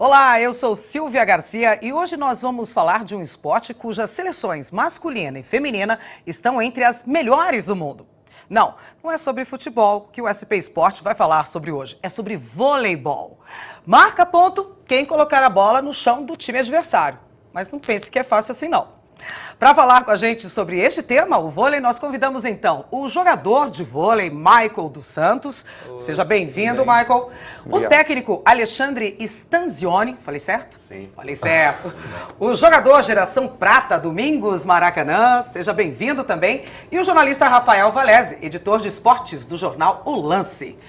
Olá, eu sou Silvia Garcia e hoje nós vamos falar de um esporte cujas seleções masculina e feminina estão entre as melhores do mundo. Não é sobre futebol que o SP Esporte vai falar sobre hoje, é sobre voleibol. Marca ponto quem colocar a bola no chão do time adversário, mas não pense que é fácil assim não. Para falar com a gente sobre este tema, o vôlei, nós convidamos então o jogador de vôlei, Michael dos Santos. Seja bem-vindo, Michael. O técnico Alexandre Stanzioni, falei certo? Sim. Falei certo. O jogador Geração Prata, Domingos Maracanã, seja bem-vindo também. E o jornalista Rafael Valese, editor de esportes do jornal O Lance.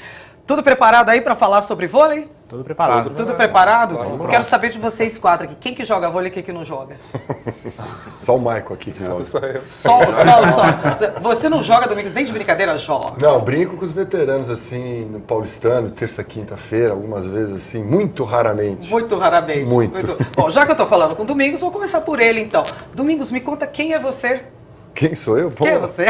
Tudo preparado aí para falar sobre vôlei? Tudo preparado. Tudo preparado? Eu quero saber de vocês quatro aqui. Quem que joga vôlei e quem que não joga? Só o Michael aqui que joga. Só. Você não joga, Domingos, nem de brincadeira joga? Não, brinco com os veteranos, assim, no paulistano, terça, quinta-feira, algumas vezes, assim, muito raramente. Muito raramente. Muito. Bom, já que eu tô falando com o Domingos, vou começar por ele, então. Domingos, me conta quem é você? Quem sou eu? Pô. Quem é você?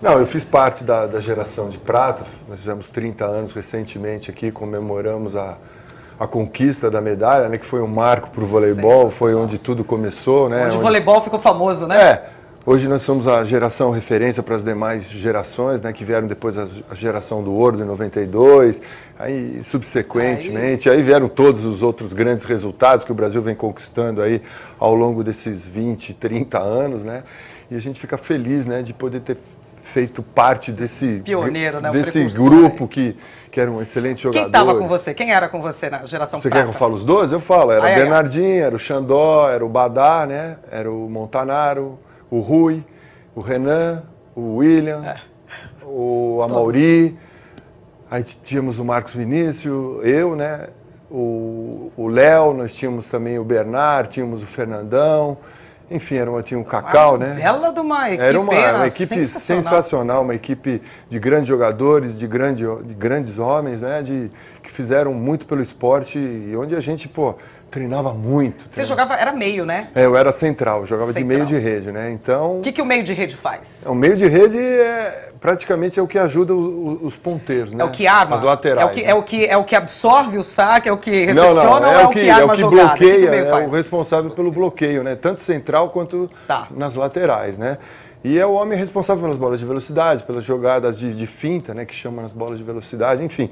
Não, eu fiz parte da geração de prata, nós fizemos 30 anos recentemente aqui, comemoramos a conquista da medalha, né, que foi um marco para o voleibol, foi onde tudo começou. Né, onde o voleibol ficou famoso, né? É, hoje nós somos a geração referência para as demais gerações, né, que vieram depois a geração do ouro, de 92, aí subsequentemente, aí vieram todos os outros grandes resultados que o Brasil vem conquistando aí ao longo desses 20, 30 anos, né, e a gente fica feliz, né, de poder ter feito parte desse pioneiro, né? Desse grupo que era um excelente jogador. Quem estava com você? Quem era com você na geração Você prata? quer que eu fale os dois? Eu falo. Era o Bernardinho, era o Xandó, era o Badá, né? Era o Montanaro, o Rui, o Renan, o William, o Amauri. Aí tínhamos o Marcos Vinícius, eu, né? O Léo, nós tínhamos também o Bernard, tínhamos o Fernandão. Enfim, tinha um Cacau, né? Bela de uma equipe. Era uma equipe sensacional, uma equipe de grandes jogadores, de grandes homens, né? Que fizeram muito pelo esporte e onde a gente, treinava muito. Você jogava, era meio, né? Eu era central, eu jogava de meio de rede, né? Então... O que o meio de rede faz? O meio de rede praticamente é o que ajuda os ponteiros, né? É o que arma? As laterais. É o que absorve o saque, é o que recepciona ou é o que arma a jogada? Bloqueia, é o responsável pelo bloqueio, né? Tanto central quanto nas laterais, né? E é o homem responsável pelas bolas de velocidade, pelas jogadas de finta, né? Que chamam as bolas de velocidade, enfim.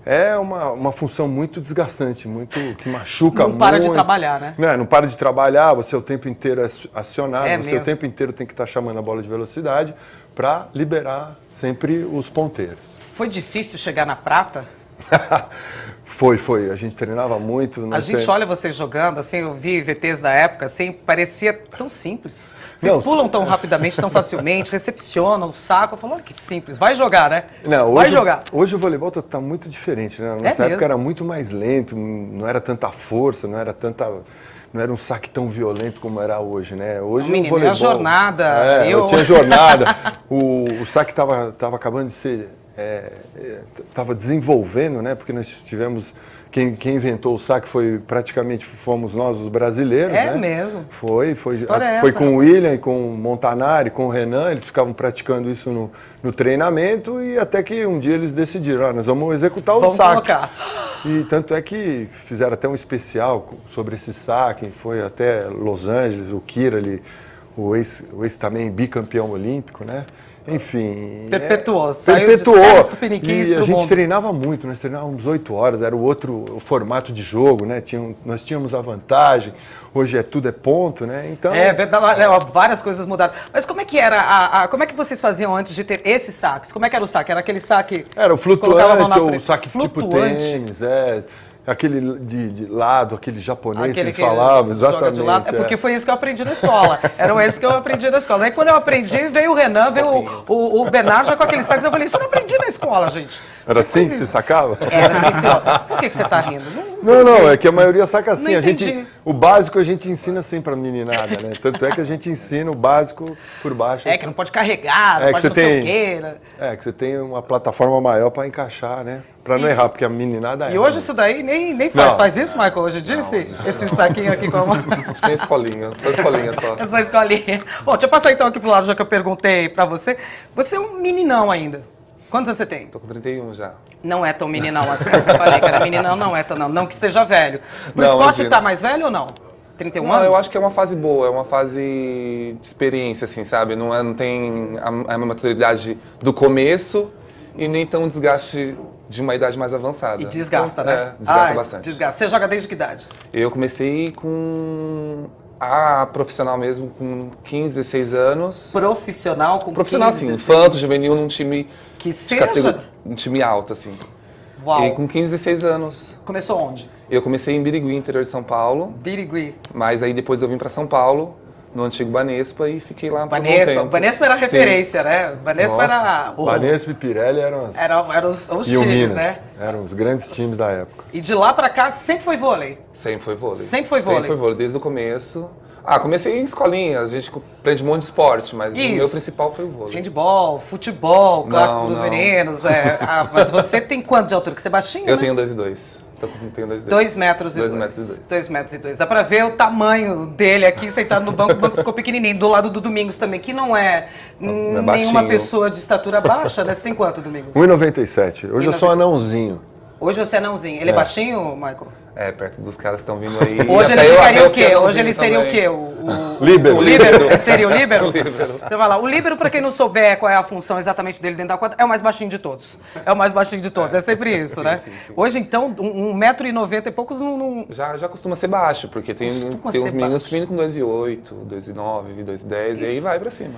É uma função muito desgastante, que machuca muito. Não para de trabalhar, né? Não para de trabalhar, você o tempo inteiro é acionado, você mesmo. O tempo inteiro tem que estar chamando a bola de velocidade para liberar sempre os ponteiros. Foi difícil chegar na prata? Foi. A gente treinava muito. A gente olha vocês jogando, assim, eu vi VTs da época, assim, parecia tão simples. Vocês pulam tão rapidamente, tão facilmente, recepcionam o saco. Eu falo, olha que simples, vai jogar, né? Vai jogar. Hoje o voleibol tá muito diferente, né? Nessa época era muito mais lento, não era tanta força, não era um saque tão violento como era hoje, né? Hoje o voleibol... a jornada... tinha jornada, o saque estava acabando de ser... Estava desenvolvendo, né? Porque nós tivemos... Quem inventou o saque fomos nós, os brasileiros, né? É mesmo? Foi com o William, com o Montanari, com o Renan, eles ficavam praticando isso no treinamento e até que um dia eles decidiram, nós vamos executar o saque. Colocar. E tanto é que fizeram até um especial sobre esse saque, foi até Los Angeles, o Kira, o ex também bicampeão olímpico, né? Enfim... Perpetuou. E a gente treinava muito, nós treinávamos 8 horas, era o formato de jogo, né? Nós tínhamos a vantagem, hoje tudo é ponto, né? Então... várias coisas mudaram. Mas como é que era, como é que vocês faziam antes de ter esses saques? Como é que era o saque? Era aquele saque... Era o flutuante ou o saque tipo tênis, aquele de lado, aquele japonês que eles falavam, exatamente. De lado. Porque foi isso que eu aprendi na escola. Eram esses que eu aprendi na escola. Aí quando eu aprendi, veio o Renan, veio o Bernardo já com aqueles saques. Eu falei, isso eu não aprendi na escola, gente. Era assim que se sacava? Era assim, senhor. Por que você está rindo? Não, é que a maioria saca assim. O básico a gente ensina sempre pra meninada, né? Tanto é que a gente ensina o básico por baixo. Que não pode carregar, não pode não sei o quê. Que você tem uma plataforma maior para encaixar, né? Pra não errar, porque a meninada E hoje isso daí nem faz. Faz isso, Michael, hoje em dia? Esse saquinho aqui com a mão? Tem escolinha, só escolinha só. Essa escolinha. Bom, deixa eu passar então aqui pro lado, já que eu perguntei pra você. Você é um meninão ainda. Quantos anos você tem? Tô com 31 já. Não é tão meninão assim, eu falei que era meninão, não é tão não. Não que esteja velho. Pro Não, esporte imagina. tá mais velho ou não? 31 Não, anos? eu acho que é uma fase boa, é uma fase de experiência, assim, sabe? Não tem a maturidade do começo e nem tão desgaste de uma idade mais avançada. E desgasta, né? É, desgasta bastante. Desgasta. Você joga desde que idade? Eu comecei com a profissional mesmo, com 15, 16 anos. Profissional com Profissional, 15, assim, 16. infanto, juvenil, num time... Que de seja... um time alto, assim. Uau. E com 15, 16 anos. Começou onde? Eu comecei em Birigui, interior de São Paulo. Birigui. Mas aí depois eu vim para São Paulo, no antigo Banespa, e fiquei lá por um bom Banespa. tempo. Banespa era a referência, né? Banespa Nossa, era... Banespa e Pirelli eram os e o times, Minas, né? eram os grandes times da época. E de lá pra cá sempre foi vôlei. Sempre foi vôlei. Sempre foi vôlei. Sempre foi vôlei, desde o começo. Comecei em escolinha, a gente aprende um monte de esporte, mas Isso. o meu principal foi o vôlei. Handball, futebol, clássico Não, dos não. meninos. Mas você tem quanto de altura? Que você é baixinho, Eu né? tenho 2,2. Eu tenho 2,2. 2 metros e 2 dois. metros e dois. 2 metros e 2. Dá pra ver o tamanho dele aqui sentado no banco. O banco ficou pequenininho. Do lado do Domingos também, que não é nenhuma baixinho. pessoa de estatura baixa, né? Você tem quanto, Domingos? 1,97. Hoje eu sou anãozinho. Hoje você é nãozinho. Ele é baixinho, Michael? Perto dos caras que estão vindo aí. Hoje ele Até ficaria até o quê? Hoje ele seria também. o quê? O Líbero. O líbero? Ele seria o líbero? O líbero. Você vai lá. O líbero, pra quem não souber qual é a função exatamente dele dentro da quadra, é o mais baixinho de todos. É o mais baixinho de todos. É sempre isso, né? sim. Hoje, então, 1,90 m e poucos não... Já costuma ser baixo, porque tem Costuma uns ser meninos baixo. que vêm com 2,8, 2,9, 2,10 e aí vai pra cima.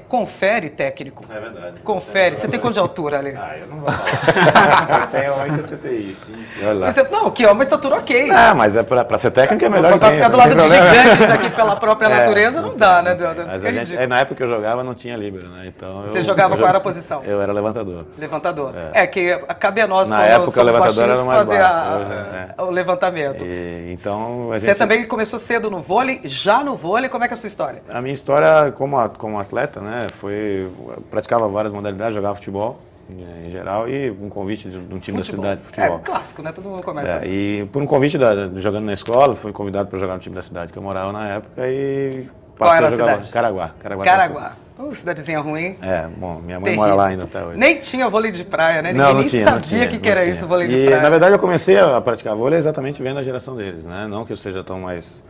Confere, técnico. É verdade. Confere. Você tem quanto de altura, Ali? Eu não vou falar. Eu tenho 1,70 sim. Olha lá. Não, que é uma estatura ok. Mas pra ser técnico é melhor Pra que ficar do lado de gigantes aqui pela própria natureza, não dá, né? Mas É a gente, ridículo. na época que eu jogava não tinha líbero, né? Então Você jogava qual era a posição? Eu era levantador. Levantador. Que cabe a nós, Na como época, somos o levantador era baixinhos, mais fazer baixo, hoje, o levantamento. Então, a Você gente... também começou cedo no vôlei, já no vôlei, como é que é a sua história? A minha história como atleta, né, eu praticava várias modalidades, jogava futebol em geral e um convite de um time da cidade de futebol. É clássico, né? Todo mundo começa. E por um convite jogando na escola, fui convidado para jogar no time da cidade que eu morava na época e Qual passei era a a jogar cidade? Caraguá. Cidadezinha ruim. Bom, minha mãe Terrível. mora lá ainda até hoje. Nem tinha vôlei de praia, né? Não, Ninguém nem tinha, sabia o que era isso, vôlei de praia. Na verdade, eu comecei a praticar vôlei exatamente vendo a geração deles, né? Não que eu seja tão mais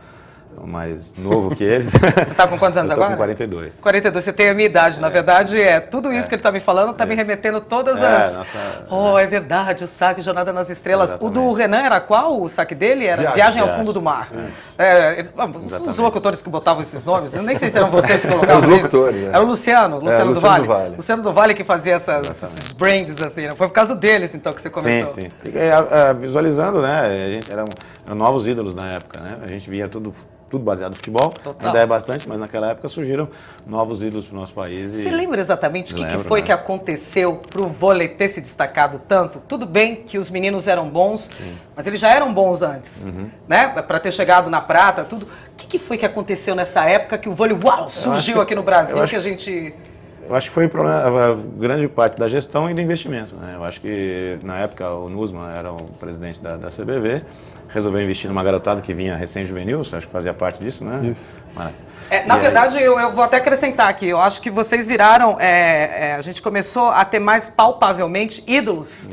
novo que eles. Você tá com quantos anos eu tô agora? com 42. 42, você tem a minha idade. Na verdade, tudo isso que ele tá me falando tá me remetendo todas as... é verdade, o saque Jornada nas Estrelas. Exatamente. O do Renan era qual? O saque dele era Viagem ao Fundo do Mar. Os locutores que botavam esses nomes, eu nem sei se eram vocês que colocavam Os locutores, isso. né? Era o Luciano do Luciano Vale. do Vale. Luciano do Vale que fazia esses brands assim, né? Foi por causa deles, então, que você começou. Sim. Visualizando, né? A gente eram novos ídolos na época, né? A gente via tudo baseado no futebol, Total. ainda é bastante, mas naquela época surgiram novos ídolos para o nosso país. Você lembra exatamente o que Lembro, foi né? que aconteceu para o vôlei ter se destacado tanto? Tudo bem que os meninos eram bons, mas eles já eram bons antes, né? Para ter chegado na prata, tudo. O que foi que aconteceu nessa época que o vôlei, surgiu aqui no Brasil, que a gente... Eu acho que foi a grande parte da gestão e do investimento, né? Eu acho que na época o Nussmann era o presidente da CBV, resolveu investir numa garotada que vinha recém-juvenil, acho que fazia parte disso, né? Isso. Na verdade, eu vou até acrescentar aqui, eu acho que vocês viraram, a gente começou a ter mais palpavelmente ídolos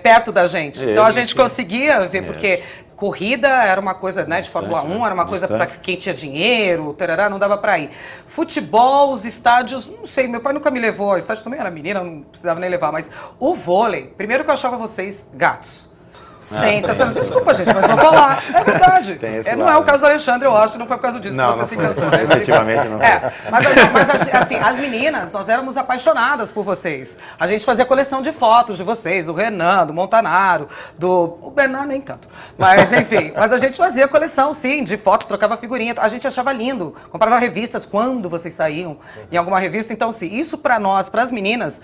perto da gente. Então a gente conseguia ver, porque corrida era uma coisa, né, de Fórmula 1, era uma coisa para quem tinha dinheiro, tarará, não dava para ir. Futebol, os estádios, não sei, meu pai nunca me levou, o estádio também era menina, não precisava nem levar, mas o vôlei, primeiro que eu achava vocês gatos. Sensacional. Desculpa, gente, mas vou falar. É verdade. Não é o caso do Alexandre, eu acho, que não foi por causa disso que você se encantou. Efetivamente não foi. Mas assim, as meninas, nós éramos apaixonadas por vocês. A gente fazia coleção de fotos de vocês, do Renan, do Montanaro, o Bernardo nem tanto. Mas, enfim, mas a gente fazia coleção, sim, de fotos, trocava figurinha. A gente achava lindo, comprava revistas quando vocês saíam em alguma revista. Então, sim, isso pra nós, pras meninas,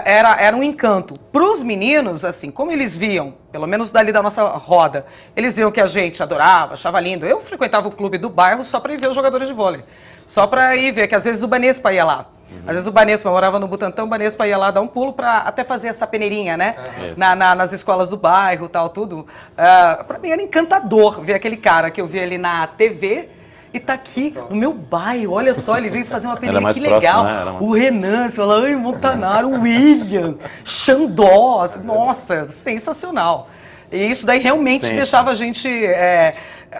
era um encanto. Para os meninos, assim, como eles viam, pelo menos dali da nossa roda, eles viam que a gente adorava, achava lindo. Eu frequentava o clube do bairro só para ir ver os jogadores de vôlei. Só para ir ver, que às vezes o Banespa ia lá. Às vezes o Banespa, morava no Butantã, o Banespa ia lá dar um pulo para até fazer essa peneirinha, né? Nas escolas do bairro, tal, tudo. Para mim era encantador ver aquele cara que eu via ali na TV E tá aqui no meu bairro, olha só, ele veio fazer uma peneira, mais que legal. próximo, né? O Renan, você fala, ai, Montanaro, o William, Xandó, nossa, sensacional. E isso daí realmente deixava a gente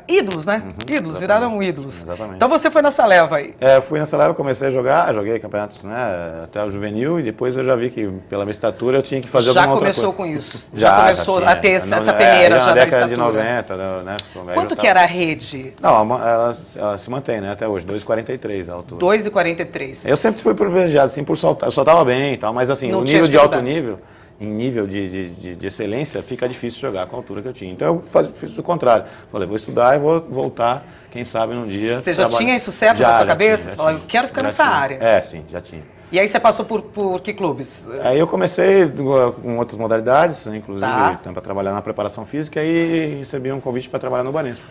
ídolos, né? Ídolos, viraram ídolos. Exatamente. Então você foi nessa leva aí. Eu fui nessa leva, comecei a jogar, joguei campeonatos, né, até o juvenil, e depois eu já vi que pela minha estatura eu tinha que fazer alguma outra coisa. Já começou com isso? Já começou a ter essa peneira já na da década de estatura. 90, né? Quanto que era a rede? Não, ela se mantém, né, até hoje, 2,43 a altura. 2,43. Eu sempre fui privilegiado, assim, por soltar, eu soltava bem e tal, mas assim, Não o tinha nível de alto dificuldade. nível, em nível de excelência, fica difícil jogar com a altura que eu tinha. Então eu fiz o contrário. Falei, vou estudar e vou voltar, quem sabe num dia. Você já tinha isso certo na sua cabeça? Você falava, eu quero ficar nessa área. Sim, já tinha. E aí você passou por que clubes? Aí eu comecei com outras modalidades, inclusive para trabalhar na preparação física, e recebi um convite para trabalhar no Banespa.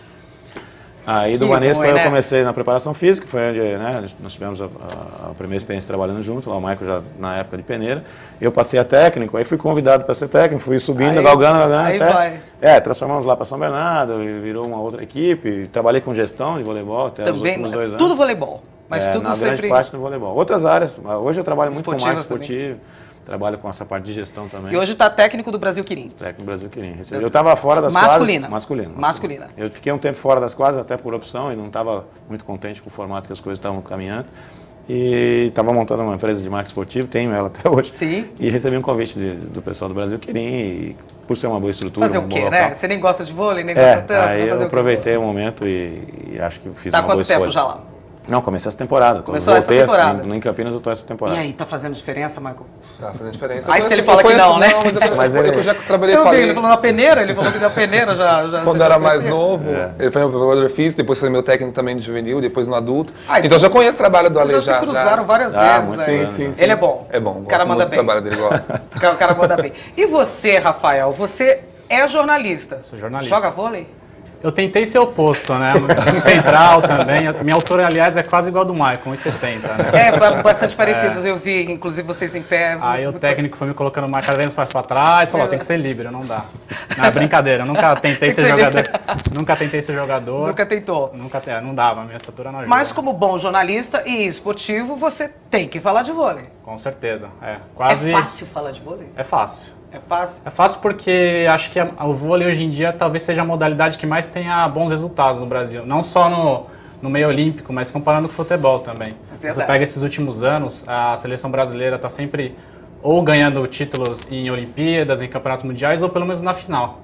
Aí do Banespa eu comecei na preparação física, foi onde, né, nós tivemos a primeira experiência trabalhando junto, lá o Michael já na época de peneira. Eu passei a técnico, aí fui convidado para ser técnico, fui subindo, galgando até... transformamos lá para São Bernardo, virou uma outra equipe, trabalhei com gestão de voleibol até os últimos 2 anos. Tudo voleibol, mas tudo na sempre... grande parte no voleibol. Outras áreas, hoje eu trabalho muito com marketing esportivo. Também. Trabalho com essa parte de gestão também. E hoje está técnico do Brasil Quirim. Técnico do Brasil Quirim. Eu estava fora das quadras. Masculina. Eu fiquei um tempo fora das quadras, até por opção, e não estava muito contente com o formato que as coisas estavam caminhando. E estava montando uma empresa de marketing esportivo, tenho ela até hoje. Sim. E recebi um convite do pessoal do Brasil Quirim, e por ser uma boa estrutura, fazer o quê, né? Você nem gosta de vôlei, nem gosta tanto. Aí eu aproveitei o momento e acho que fiz uma boa escolha. Tá há quanto tempo já lá? Não, comecei essa temporada. Começou essa temporada? Em Campinas eu estou essa temporada. E aí, tá fazendo diferença, Michael? Tá fazendo diferença. Aí se ele fala que não, né? Mas eu já trabalhei com ele falou na peneira, ele falou que na peneira já quando era mais novo, ele foi meu preparador físico, depois foi meu técnico também de juvenil, depois no adulto. Então eu já conheço o trabalho do Ale. Já se cruzaram várias vezes. Sim. Ele é bom. É bom. O cara manda bem. O trabalho dele gosta. O cara manda bem. E você, Rafael, você é jornalista. Sou jornalista. Joga vôlei? Eu tentei ser oposto, né? Central também. Minha altura, aliás, é quase igual a do Michael, 1,70, né? Bastante parecidos. Eu vi, inclusive, vocês em pé. Aí o técnico foi me colocando mais cada vez mais para trás e falou, tem que ser livre, não dá. Não, é brincadeira, eu nunca tentei ser jogador. Nunca tentei ser jogador. Nunca tentou? Não dava, minha estatura não ajuda. Mas como bom jornalista e esportivo, você tem que falar de vôlei. Com certeza, É fácil falar de vôlei? É fácil. É fácil? É fácil porque acho que o vôlei hoje em dia talvez seja a modalidade que mais tenha bons resultados no Brasil. Não só no meio olímpico, mas comparando com o futebol também. Você pega esses últimos anos, a seleção brasileira está sempre ou ganhando títulos em Olimpíadas, em campeonatos mundiais, ou pelo menos na final.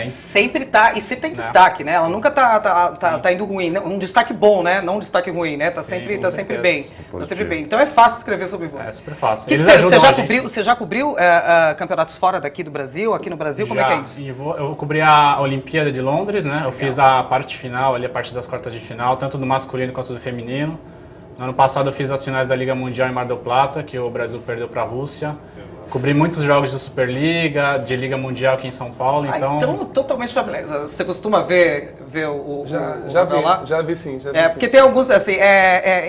Sempre tá, e sempre tem destaque, né? Ela nunca tá indo ruim, né? Um destaque bom, né? Não um destaque ruim, né? Tá sempre bem. Tá sempre bem. Então é fácil escrever sobre vôlei. É super fácil. Você já cobriu campeonatos fora daqui do Brasil, aqui no Brasil? Como é que é isso? Eu cobri a Olimpíada de Londres, né? Eu fiz a parte final, ali a parte das quartas de final, tanto do masculino quanto do feminino. No ano passado eu fiz as finais da Liga Mundial em Mar del Plata, que o Brasil perdeu para a Rússia. Cobri muitos jogos de Superliga, de Liga Mundial aqui em São Paulo, então totalmente familiar. Você costuma ver o já vi sim. Porque tem alguns, assim,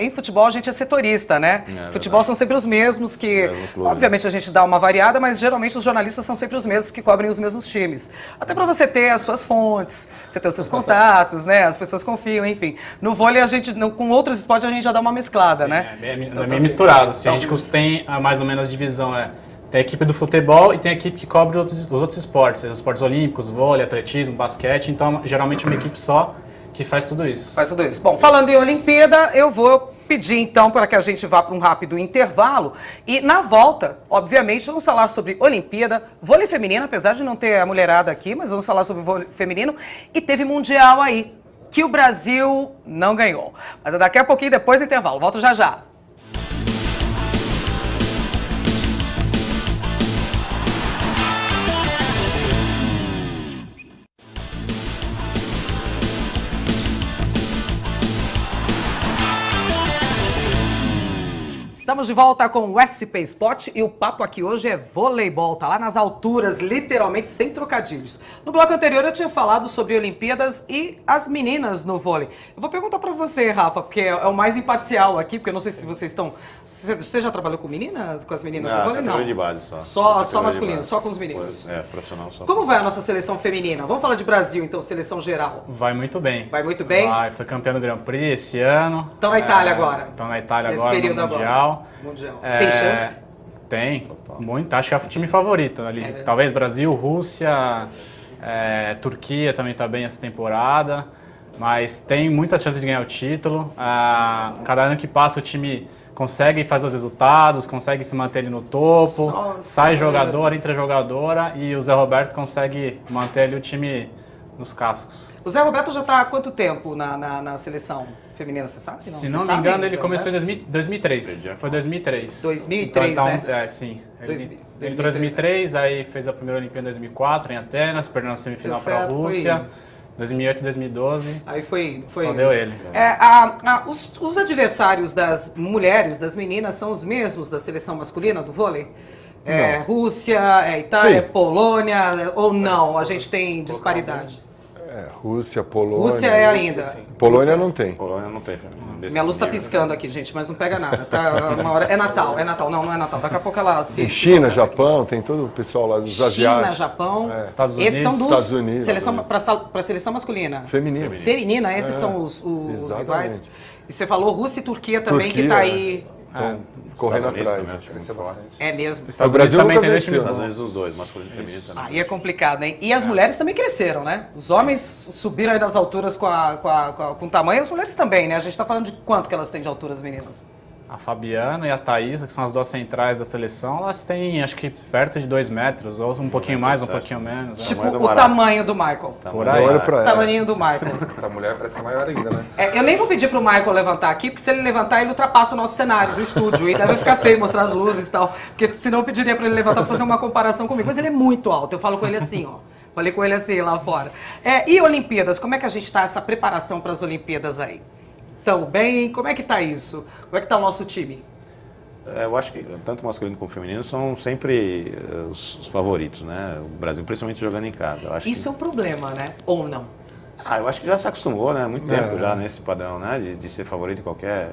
em futebol a gente é setorista, né? Futebol são sempre os mesmos que, obviamente a gente dá uma variada, mas geralmente os jornalistas são sempre os mesmos que cobrem os mesmos times. Até para você ter as suas fontes, você ter os seus contatos, né? As pessoas confiam, enfim. No vôlei, com outros esportes a gente já dá uma mesclada, sim, né? É meio misturado, assim, a gente tem mais ou menos a divisão, tem a equipe do futebol e tem a equipe que cobre os outros esportes, os esportes olímpicos, vôlei, atletismo, basquete. Então, geralmente, uma equipe só que faz tudo isso. Bom, falando em Olimpíada, eu vou pedir, então, para que a gente vá para um rápido intervalo. E, na volta, obviamente, vamos falar sobre Olimpíada, vôlei feminino, apesar de não ter a mulherada aqui, mas vamos falar sobre vôlei feminino. E teve Mundial aí, que o Brasil não ganhou. Mas daqui a pouquinho, depois do intervalo. Volto já já. Estamos de volta com o SP Sport e o papo aqui hoje é voleibol, tá lá nas alturas, literalmente sem trocadilhos. No bloco anterior eu tinha falado sobre Olimpíadas e as meninas no vôlei. Eu vou perguntar pra você, Rafa, porque é o mais imparcial aqui, porque eu não sei se vocês estão... Você já trabalhou com meninas, com as meninas no vôlei? Não, de base só. Só masculino, só com os meninos. Profissional só. Como vai a nossa seleção feminina? Vamos falar de Brasil, então, seleção geral. Vai muito bem. Vai muito bem? Vai, foi campeão do Grand Prix esse ano. Estão na Itália agora. Estão na Itália Nesse agora, período no Mundial. Mundial. Tem chance? Tem, muito. Acho que é o time favorito ali. Talvez Brasil, Rússia, Turquia também está bem essa temporada. Mas tem muitas chances de ganhar o título. Cada ano que passa o time consegue fazer os resultados, consegue se manter ali no topo. Sai jogadora, entra jogadora e o Zé Roberto consegue manter ali o time nos cascos. O Zé Roberto já está há quanto tempo na seleção feminina, você sabe? Se não me engano, ele começou em 2003. Foi 2003. 2003, então, né? Sim. Ele entrou em 2003, aí fez a primeira Olimpíada em 2004, em Atenas, perdeu na semifinal para a Rússia. 2008 e 2012. Aí foi só deu ele. Os adversários das mulheres, das meninas, são os mesmos da seleção masculina do vôlei? Rússia, Itália, Polônia, ou não? A gente tem disparidade? Rússia, Polônia. Rússia ainda. Polônia Rússia. não tem. Polônia não tem. Minha luz está piscando aqui, gente, mas não pega nada. Tá, uma hora... É Natal. Não é Natal. Daqui a pouco ela se... Tem China, Japão, tem todo o pessoal lá dos asiáticos. China, Japão. Estados Unidos. Esses são dos... Estados Unidos. Para a seleção masculina. Feminina. Esses são os rivais. E você falou Rússia e Turquia também, que está aí... Estão correndo atrás. É mesmo. Estados o Brasil também nunca tem venceu. time. Às vezes os dois, masculino e feminino também. Aí é complicado, hein? E as mulheres também cresceram, né? Os homens subiram aí nas alturas com tamanho, as mulheres também, né? A gente está falando de quanto que elas têm de altura, as meninas? A Fabiana e a Thaísa, que são as duas centrais da seleção, elas têm, acho que, perto de 2 metros, ou um pouquinho mais, um pouquinho menos. Tipo o tamanho do Michael. Por aí. Olha pra O ela. tamanhinho do Michael. Pra mulher parece que é maior ainda, né? Eu nem vou pedir pro Michael levantar aqui, porque se ele levantar, ele ultrapassa o nosso cenário do estúdio. E daí vai ficar feio mostrar as luzes e tal. Porque senão eu pediria pra ele levantar pra fazer uma comparação comigo. Mas ele é muito alto, eu falo com ele assim, ó. Falei com ele assim lá fora. E Olimpíadas, como é que a gente tá, essa preparação para as Olimpíadas aí? Tão bem? Como é que tá isso? Como é que tá o nosso time? Eu acho que tanto masculino como feminino são sempre os favoritos, né? O Brasil, principalmente jogando em casa. Eu acho Isso é um problema, né? Ou não? Eu acho que já se acostumou, né? Há muito tempo já nesse padrão, né? De ser favorito em qualquer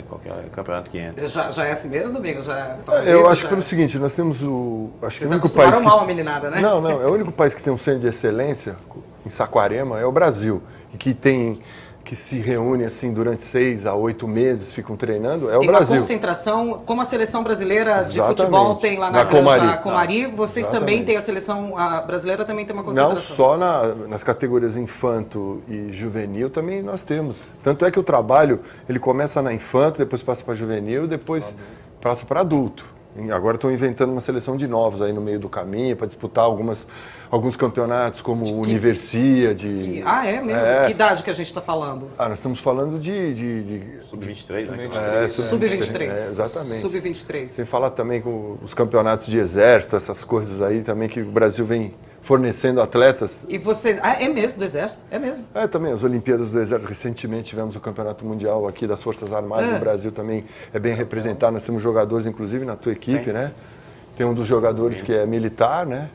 campeonato que entra. Já é assim mesmo, Domingos? Já é favorito, Eu acho que pelo seguinte, nós temos o... Acho que Vocês o único país acostumaram mal a meninada, né? Não, é o único país que tem um centro de excelência em Saquarema, é o Brasil. E que se reúne assim durante 6 a 8 meses, ficam treinando, é o tem Brasil. Tem uma concentração, como a seleção brasileira de Exatamente. futebol tem lá na Granja Comari, vocês Exatamente. também têm a seleção brasileira, também tem uma concentração. Não só nas categorias infanto e juvenil, também nós temos. Tanto é que o trabalho, ele começa na infanto, depois passa para juvenil, depois passa para adulto. Agora estão inventando uma seleção de novos aí no meio do caminho para disputar alguns campeonatos como Universia. É mesmo? Que idade que a gente está falando? Nós estamos falando de Sub-23, né? Sub-23. Exatamente. Sub-23. Sem falar também com os campeonatos de exército, essas coisas aí também que o Brasil vem fornecendo atletas. E vocês... é mesmo, do Exército? É mesmo? Também, as Olimpíadas do Exército. Recentemente tivemos o Campeonato Mundial aqui das Forças Armadas. O Brasil também é bem representado. Nós temos jogadores, inclusive, na tua equipe, né? Tem um dos jogadores que é militar, né?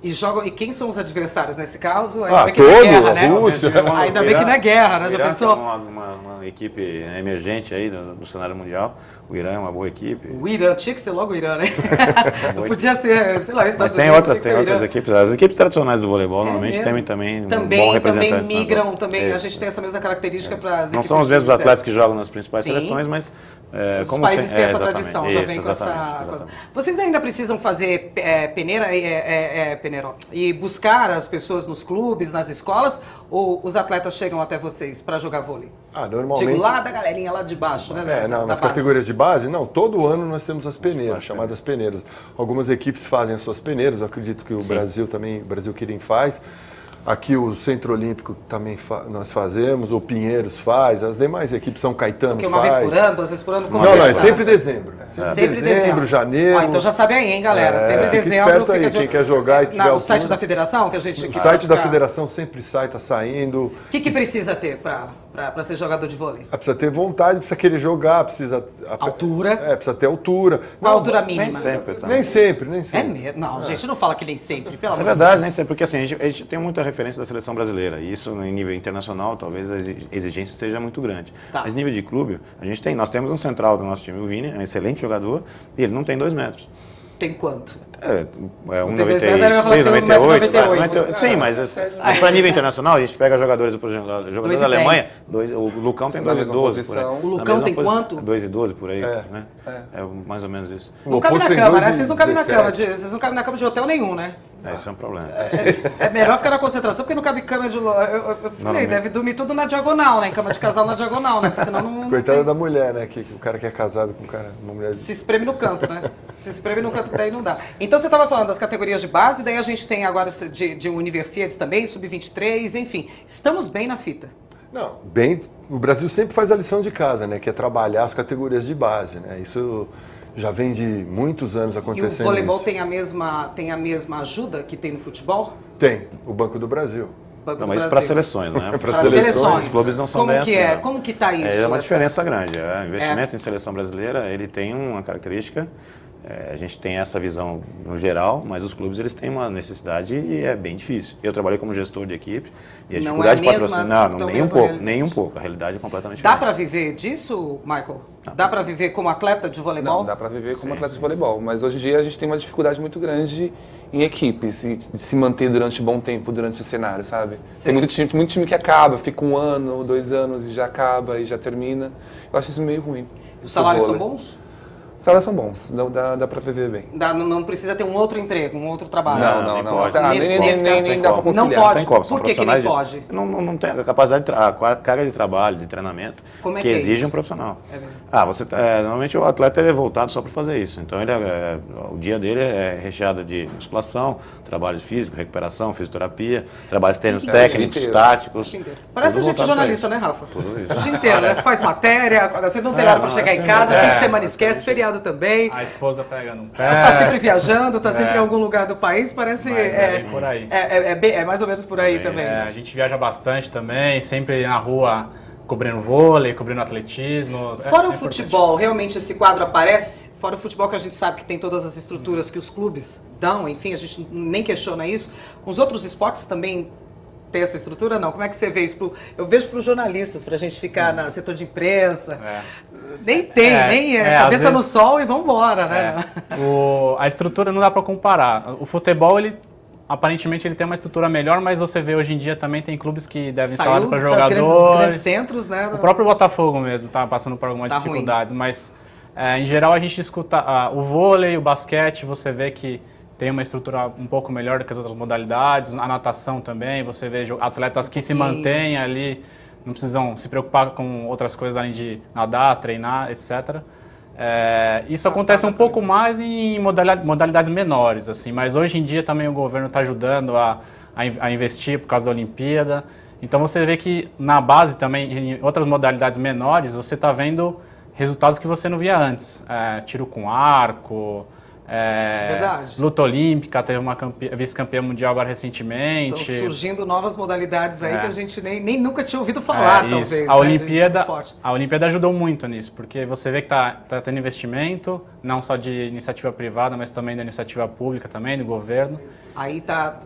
E quem são os adversários nesse caso? Rússia. Ainda bem que não é guerra, né? Já pensou? Uma equipe emergente aí do cenário mundial. O Irã é uma boa equipe. O Irã, tinha que ser logo o Irã, né? Não podia ser, sei lá, Mas tem outras equipes. As equipes tradicionais do voleibol normalmente também um bom representante. Também migram, a gente tem essa mesma característica para as equipes. Não são os mesmos atletas que jogam nas principais seleções, mas... Os países têm essa tradição, já vem com essa coisa. Vocês ainda precisam fazer peneira e buscar as pessoas nos clubes, nas escolas, ou os atletas chegam até vocês para jogar vôlei? Normalmente... Digo, lá da galerinha lá de baixo, né? Nas categorias de base, todo ano nós temos as peneiras, chamadas peneiras. Algumas equipes fazem as suas peneiras, eu acredito que o Brasil também, o Brasil Quirim faz. Aqui o Centro Olímpico também nós fazemos, o Pinheiros faz, as demais equipes, São Caetano faz. Porque uma vez por ano, 2 vezes por ano? Não, é sempre dezembro. Sempre dezembro, janeiro. Então já sabe aí, hein, galera? Sempre dezembro. Fica quem quer jogar e tiver o site da federação, que a gente... O site da federação sempre sai, está saindo. O que precisa ter para para ser jogador de vôlei? Precisa ter vontade, precisa querer jogar, precisa... Altura? Precisa ter altura. Qual a altura mínima? Nem sempre. É mesmo? Não, gente, não fala que nem sempre, pelo amor de Deus. É verdade, nem sempre, porque assim, a gente tem muita referência da seleção brasileira, e isso em nível internacional, talvez a exigência seja muito grande. Tá. Mas nível de clube, nós temos um central do nosso time, o Vini, é um excelente jogador, e ele não tem 2 metros. Tem quanto? É 1,96, 1,98. Sim, mas para nível internacional, a gente pega jogadores, por exemplo, jogadores da Alemanha, o Lucão tem 2,12. O Lucão tem quanto? 2,12 por aí, né? É mais ou menos isso. Não cabe na cama, né? Vocês não cabem na cama, vocês não cabem na cama de hotel nenhum, né? Isso é um problema. É melhor ficar na concentração, porque não cabe cama de... Eu falei, deve dormir tudo na diagonal, né? Em cama de casal na diagonal, né? Porque senão não... Coitada da mulher, né? Que o cara que é casado com uma mulher... Se espreme no canto, né? Se espreme no canto, que daí não dá. Então você estava falando das categorias de base, daí a gente tem agora de universidades também, sub-23, enfim. Estamos bem na fita. Não, bem... O Brasil sempre faz a lição de casa, né? Que é trabalhar as categorias de base, né? Isso... Já vem de muitos anos acontecendo. E o voleibol isso. tem a mesma ajuda que tem no futebol? Tem, o Banco do Brasil. Mas para seleções, né? Para seleções. Os clubes não são bem assim. Como que está isso? É uma diferença grande. O investimento em seleção brasileira, ele tem uma característica, a gente tem essa visão no geral, mas os clubes eles têm uma necessidade e é bem difícil. Eu trabalhei como gestor de equipe e a dificuldade de patrocinar, nem um pouco. A realidade é completamente diferente. Dá para viver disso, Michael? Dá para viver como atleta de voleibol? Não, dá para viver como atleta de voleibol, mas hoje em dia a gente tem uma dificuldade muito grande em equipes, de se manter durante um bom tempo durante o cenário, sabe? Sim. Tem muito time que acaba, fica 1 ano, 2 anos e já acaba e já termina. Eu acho isso meio ruim. Os salários são bons? Os salários são bons, dá pra viver bem. Não precisa ter um outro emprego, um outro trabalho. Não. Nem dá pra conciliar. Não pode. Por que não pode? Não tem a capacidade, a carga de trabalho, de treinamento, que exige um profissional. Normalmente o atleta é voltado só para fazer isso. Então o dia dele é recheado de musculação, trabalho físico, recuperação, fisioterapia, trabalhos técnicos, táticos. Parece a gente jornalista, né, Rafa? Tudo isso. O dia inteiro, né? Faz matéria, você não tem hora para chegar em casa, fim de semana esquece, feriado também. A esposa pega no pé. Tá sempre viajando, tá sempre em algum lugar do país, parece... por aí. É mais ou menos por aí também. A gente viaja bastante também, sempre na rua cobrindo vôlei, cobrindo atletismo. Fora o futebol, realmente esse quadro aparece? Fora o futebol que a gente sabe que tem todas as estruturas que os clubes dão, enfim, a gente nem questiona isso. Com os outros esportes também tem essa estrutura? Não. Como é que você vê isso? Eu vejo para os jornalistas, para a gente ficar no setor de imprensa. Nem tem, cabeça no sol e vamos embora, né? A estrutura não dá para comparar. O futebol, aparentemente ele tem uma estrutura melhor, mas você vê hoje em dia também tem clubes que devem salário para jogadores. Dos grandes centros, né? O próprio Botafogo mesmo está passando por algumas dificuldades, ruim. Mas em geral a gente escuta o vôlei, o basquete, você vê que tem uma estrutura um pouco melhor do que as outras modalidades, a natação também, você vê atletas que se mantêm ali, não precisam se preocupar com outras coisas além de nadar, treinar, etc. Isso acontece um pouco mais em modalidades menores, assim, mas hoje em dia também o governo está ajudando a investir por causa da Olimpíada. Então você vê que na base também, em outras modalidades menores, você está vendo resultados que você não via antes. Tiro com arco, luta olímpica, teve uma vice-campeã mundial agora recentemente. Estão surgindo novas modalidades aí que a gente nem nunca tinha ouvido falar, talvez. A Olimpíada ajudou muito nisso, porque você vê que tá tendo investimento, não só de iniciativa privada, mas também da iniciativa pública também, do governo. Aí tá.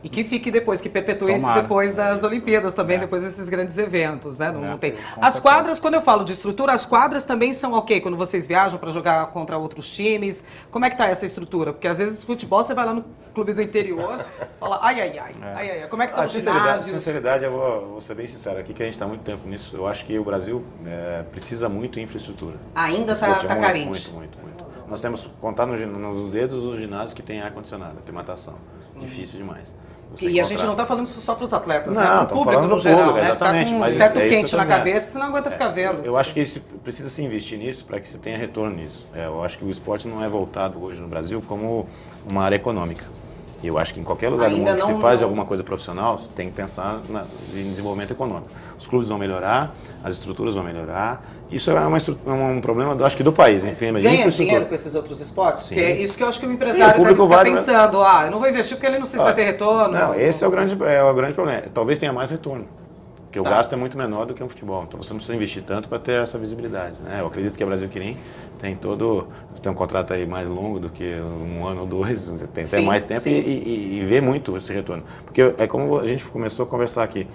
E que fique depois, que perpetue isso depois das Olimpíadas também, depois desses grandes eventos, né? Não tem. As quadras, quando eu falo de estrutura, as quadras também são ok quando vocês viajam para jogar contra outros times. Como é que tá essa estrutura? Porque às vezes futebol você vai lá no clube do interior, fala ai. Como é que tá os ginásios? Sinceridade, eu vou ser bem sincero aqui, que a gente está há muito tempo nisso. Eu acho que o Brasil precisa muito de infraestrutura. Ainda tá carente. Muito. Nós temos que contar nos dedos os ginásios que tem ar-condicionado, aclimatação. Difícil demais. A gente não está falando isso só para os atletas, não, né? Para o público no geral, né? Exatamente. Ficar com um teto quente na cabeça, você não aguenta ficar vendo. Eu acho que precisa se investir nisso para que você tenha retorno nisso. Eu acho que o esporte não é voltado hoje no Brasil como uma área econômica. E eu acho que em qualquer lugar do mundo que se faz alguma coisa profissional, você tem que pensar em desenvolvimento econômico. Os clubes vão melhorar, as estruturas vão melhorar. Isso é um problema, acho que do país. Enfim, ganha dinheiro com esses outros esportes? Porque é isso que eu acho que o empresário deve ficar pensando. Eu não vou investir porque ele não sei se vai ter retorno. Não, esse é o grande problema. Talvez tenha mais retorno. Porque o gasto é muito menor do que um futebol. Então você não precisa investir tanto para ter essa visibilidade, né? Eu acredito que a Brasil Quirim tem um contrato aí mais longo do que 1 ano ou 2, tem até mais tempo e vê muito esse retorno. Porque é como a gente começou a conversar aqui.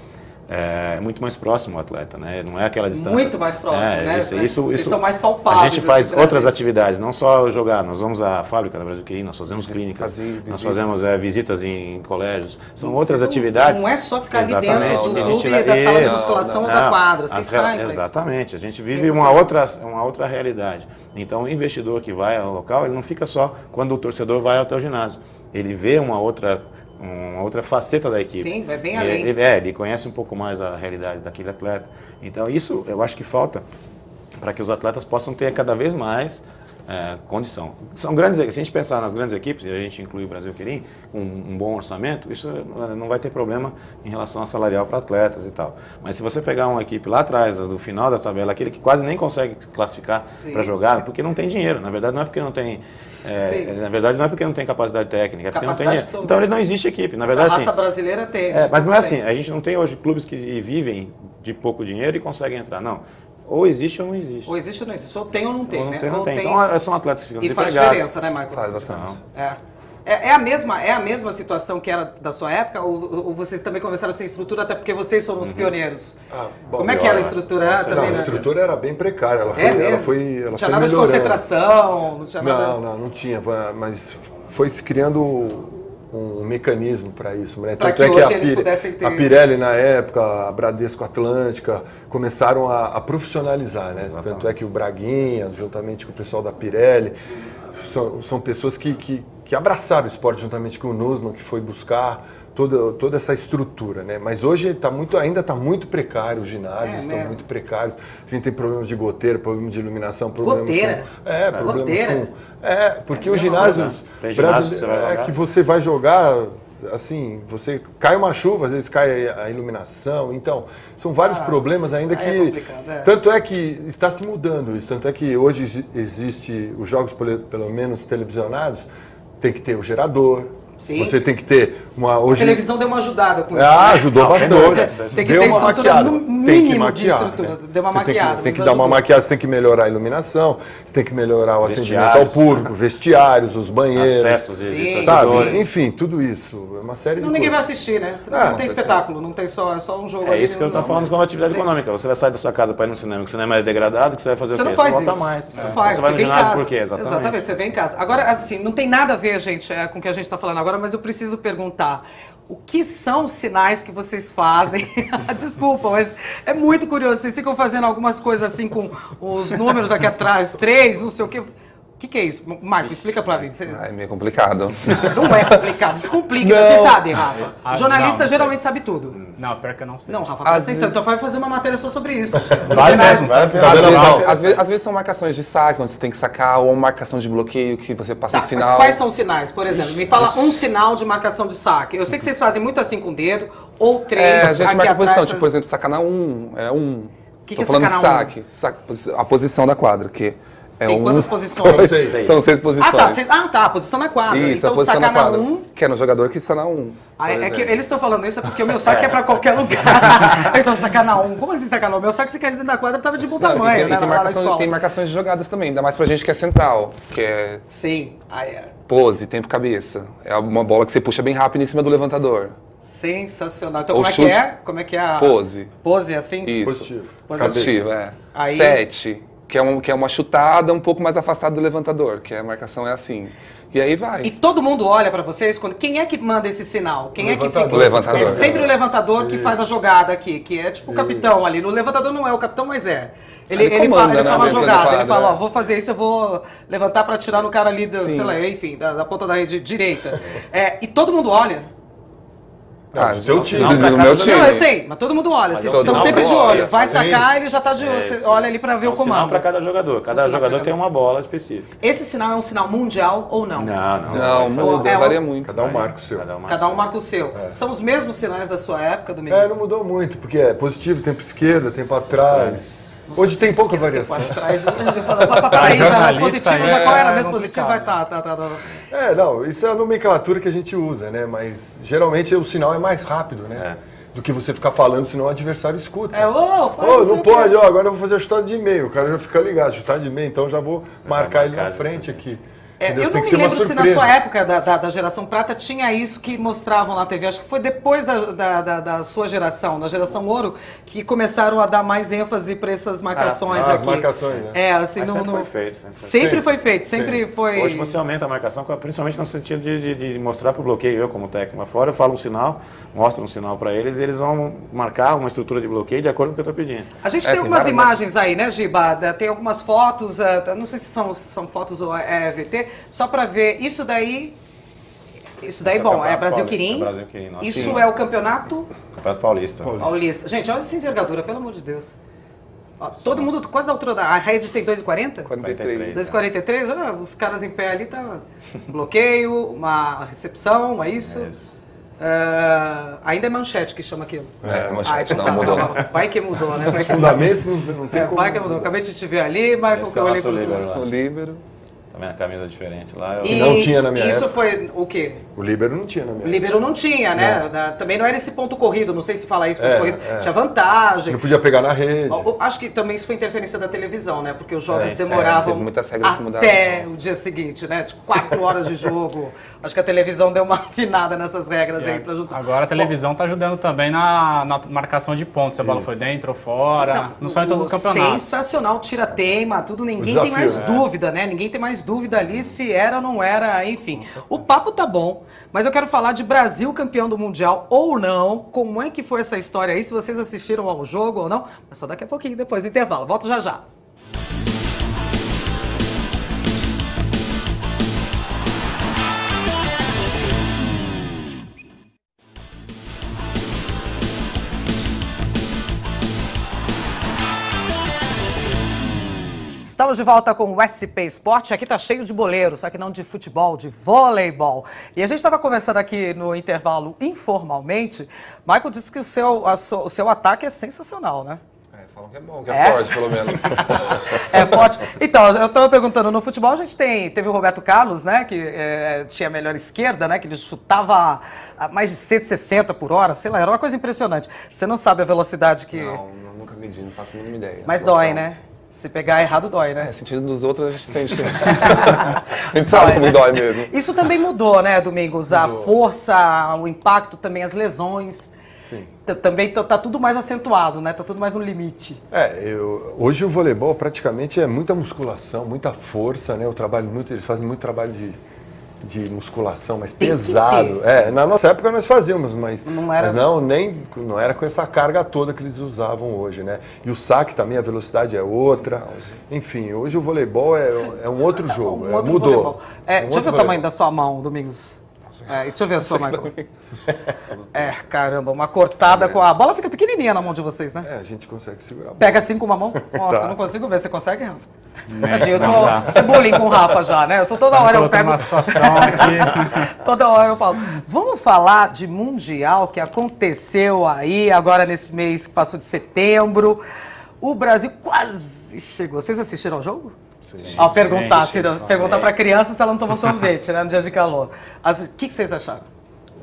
É muito mais próximo o atleta, né? Não é aquela distância. Muito mais próximo, né? Vocês são mais palpáveis. A gente faz outras atividades, não só jogar. Nós vamos à fábrica da Brasil Quirim, nós fazemos clínicas, nós fazemos visitas em colégios. São outras atividades. Não é só ficar ali dentro do clube, da sala de musculação ou da quadra. Vocês saem. Exatamente. A gente vive uma outra realidade. Então, o investidor que vai ao local, ele não fica só quando o torcedor vai até o ginásio. Ele vê uma outra faceta da equipe. Sim, vai bem além. Ele conhece um pouco mais a realidade daquele atleta. Então, isso eu acho que falta para que os atletas possam ter cada vez mais condição. São grandes, se a gente pensar nas grandes equipes, e a gente inclui o Brasil Quirim, com um bom orçamento, isso não vai ter problema em relação a salarial para atletas e tal. Mas se você pegar uma equipe lá atrás, do final da tabela, aquele que quase nem consegue classificar para jogar, porque não tem dinheiro. Na verdade, não é porque não tem... na verdade, não é porque não tem capacidade técnica, é porque não tem dinheiro. Então, ele não existe equipe. Na verdade, a raça brasileira tem. Mas não é assim. A gente não tem hoje clubes que vivem de pouco dinheiro e conseguem entrar. Não. Ou existe ou não existe. Ou existe ou não existe. Ou tem ou não tem, né? Não tem. Então, são atletas que ficam desempregados. E faz diferença, né, Michael? Faz bastante. É a mesma situação que era da sua época? Ou vocês também começaram sem estrutura, até porque vocês foram os pioneiros? Como é que era a estrutura? A estrutura era bem precária. Ela foi não tinha nada de concentração? Não tinha nada... Não tinha. Mas foi se criando um mecanismo para isso. Né? Para que hoje eles pudessem ter... A Pirelli, na época, a Bradesco Atlântica, começaram a profissionalizar. Né? Tanto é que o Braguinha, juntamente com o pessoal da Pirelli, são pessoas que abraçaram o esporte juntamente com o Nussmann, que foi buscar toda essa estrutura, né? Mas hoje ainda está muito precário, os ginásios estão muito precários. A gente tem problemas de goteira, problemas de iluminação, problemas porque os ginásios brasileiros que você vai jogar, assim, cai uma chuva, às vezes cai a iluminação, então são vários problemas ainda que tanto é que está se mudando isso, tanto é que hoje existe os jogos pelo menos televisionados, tem que ter o gerador. Sim. Você tem que ter uma... A televisão deu uma ajudada com isso. Ajudou bastante. Tem que ter estrutura mínimo de estrutura. Deu uma maquiada. Tem que dar uma maquiada, você tem que melhorar a iluminação, você tem que melhorar o atendimento ao público, vestiários, os banheiros. Acessos de sabe? Enfim, tudo isso. Uma série Senão ninguém vai assistir, né? Senão não tem espetáculo, não tem só um jogo. É isso que eu estou falando com a atividade econômica. Você vai sair da sua casa para ir no cinema, que o cinema é degradado, que você vai fazer o quê? Você não faz isso. Volta mais. Você não faz. Você vai no ginásio por quê? Exatamente, você vem em casa. Agora, assim, não tem nada a ver, gente, com o que a gente está falando agora, mas eu preciso perguntar, o que são os sinais que vocês fazem? Desculpa, mas é muito curioso. Vocês ficam fazendo algumas coisas assim com os números aqui atrás, 3, não sei o quê. O que é isso? Marco, explica pra mim. É meio complicado. Não é complicado, descomplica. Você sabe, Rafa. Jornalista geralmente sabe tudo. Não, pior que eu não sei. Não, Rafa, presta atenção. Então vai fazer uma matéria só sobre isso. Às vezes são marcações de saque, onde você tem que sacar, ou marcação de bloqueio, que você passa um sinal. Mas quais são os sinais, por exemplo? Me fala um sinal de marcação de saque. Eu sei que vocês fazem muito assim com o dedo, ou 3 a gente aqui marca atrás. a posição, tipo, por exemplo, sacar na 1, O que é sacar na 1? Saque, a posição da quadra, que... Tem quantas posições? São 6 posições. A posição na quadra. Isso, então sacar na 1... Que é no jogador que está na 1. É que eles estão falando isso porque o meu saque é pra qualquer lugar. Então sacar na 1. Como assim sacar na 1? Meu saque, se caísse dentro da quadra, tava de bom tamanho, né? Tem marcações de jogadas também, ainda mais pra gente que é central, que é... Sim. Pose, tempo cabeça. É uma bola que você puxa bem rápido em cima do levantador. Sensacional. Então como é que é? Como é que é a... Pose. Pose assim? Isso. Positivo. Aí... 7. Que é uma chutada um pouco mais afastada do levantador, que a marcação é assim. E aí vai. E todo mundo olha pra vocês, quem é que manda esse sinal? Quem é que fica? O levantador. É sempre o levantador que faz a jogada aqui, que é tipo o capitão ali. O levantador não é o capitão, mas é. Ele fala uma jogada, ele fala, vou fazer isso, eu vou levantar pra tirar no cara ali, sei lá, enfim, da ponta da rede direita. E todo mundo olha. Do teu time. Do meu time. Não, eu sei, mas todo mundo olha. Vocês estão sempre de olho. Vai sacar, ele já está de olho. Você olha ali para ver o comando. Sinal para cada jogador. Cada jogador tem uma bola específica. Esse sinal é um sinal mundial ou não? Não, muda, varia muito. Cada um marca o seu. Cada um marca o seu. São os mesmos sinais da sua época, Domingos? Não mudou muito, porque é positivo, tempo esquerda, tempo atrás. Hoje tem pouca variação. Positivo, já qual era mesmo positivo? Vai não, isso é a nomenclatura que a gente usa, né? Mas geralmente o sinal é mais rápido, né? do que você ficar falando, senão o adversário escuta. Não pode, agora eu vou fazer a chutada de meio. O cara já fica ligado, chutada de meio, então já vou marcar ele na frente aqui. Eu não me lembro se na sua época da geração prata tinha isso que mostravam na TV. Acho que foi depois da sua geração, da geração ouro, que começaram a dar mais ênfase para essas marcações aqui. As marcações, sempre foi feito. Sempre foi feito, sempre foi... Hoje você aumenta a marcação, principalmente no sentido de mostrar para o bloqueio. Eu, como técnico lá fora, eu falo um sinal, mostro um sinal para eles e eles vão marcar uma estrutura de bloqueio de acordo com o que eu estou pedindo. A gente tem algumas imagens aí, né, Giba? Tem algumas fotos, não sei se são fotos ou é EVT, só para ver, isso daí, bom, é Brasil Quirim, isso é o Campeonato Paulista. Gente, olha essa envergadura, pelo amor de Deus. Ó, todo mundo quase da altura a rede tem 2,40? 2,43, olha, os caras em pé ali, tá bloqueio, uma recepção, é isso? Ainda é manchete que chama aquilo. Manchete, não mudou. Vai que mudou, né? Fundamentos não tem como. Vai que mudou. Acabei de te ver ali, Michael, que eu olhei o líbero. Também a camisa diferente lá. E não tinha na minha época. Isso foi o quê? O líbero não tinha na minha época. O líbero não tinha, né? Também não era esse ponto corrido, não sei se falar isso, ponto corrido. Tinha vantagem. Não podia pegar na rede. Acho que também isso foi interferência da televisão, né? Porque os jogos demoravam muitas regras até o dia seguinte, né? De 4 horas de jogo. Acho que a televisão deu uma afinada nessas regras aí pra juntar. Agora a televisão tá ajudando também na marcação de pontos. Se a bola foi dentro ou fora. Não só em todos os campeonatos. Sensacional, tira-teima, tudo. Ninguém tem mais dúvida, né? Ninguém tem mais dúvida ali se era ou não era, enfim. O papo tá bom, mas eu quero falar de Brasil campeão do Mundial ou não. Como é que foi essa história aí? Se vocês assistiram ao jogo ou não. Mas só daqui a pouquinho, depois do intervalo. Volto já já. Estamos de volta com o SP Esporte. Aqui tá cheio de boleiro, só que não de futebol, de voleibol. E a gente estava conversando aqui no intervalo informalmente. Michael disse que o seu ataque é sensacional, né? Falam que é bom, que é forte, pelo menos. É forte. Então, eu estava perguntando, no futebol a gente teve o Roberto Carlos, né, que tinha a melhor esquerda, né, que ele chutava a mais de 160 por hora, sei lá, era uma coisa impressionante. Você não sabe a velocidade que... Não, nunca medi, não faço a mínima ideia. Mas dói, né? Se pegar errado, dói, né? Sentido dos outros a gente sente. A gente sabe como dói mesmo. Isso também mudou, né, Domingos? A força, o impacto, também as lesões. Sim. Também tá tudo mais acentuado, né? Tá tudo mais no limite. Hoje o voleibol praticamente é muita musculação, muita força, né? Eles fazem muito trabalho de musculação, mas pesado. Na nossa época nós fazíamos, mas não era com essa carga toda que eles usavam hoje, né? E o saque também, a velocidade é outra. Enfim, hoje o voleibol é um outro jogo, mudou. Deixa eu ver o tamanho da sua mão, Domingos. Deixa eu ver a sua, Michael. Caramba, uma cortada com a bola fica pequenininha na mão de vocês, né? A gente consegue segurar a bola. Pega assim com uma mão? Nossa, não consigo ver. Você consegue, Rafa? Tadinho, eu tô se bullying com o Rafa já, né? Eu tô toda hora eu pego... uma situação aqui. Toda hora eu falo. Vamos falar de Mundial que aconteceu aí, agora nesse mês que passou de setembro. O Brasil quase chegou. Vocês assistiram ao jogo? Sim. Perguntar pra criança se ela não tomou sorvete, né, no dia de calor. O que vocês acharam?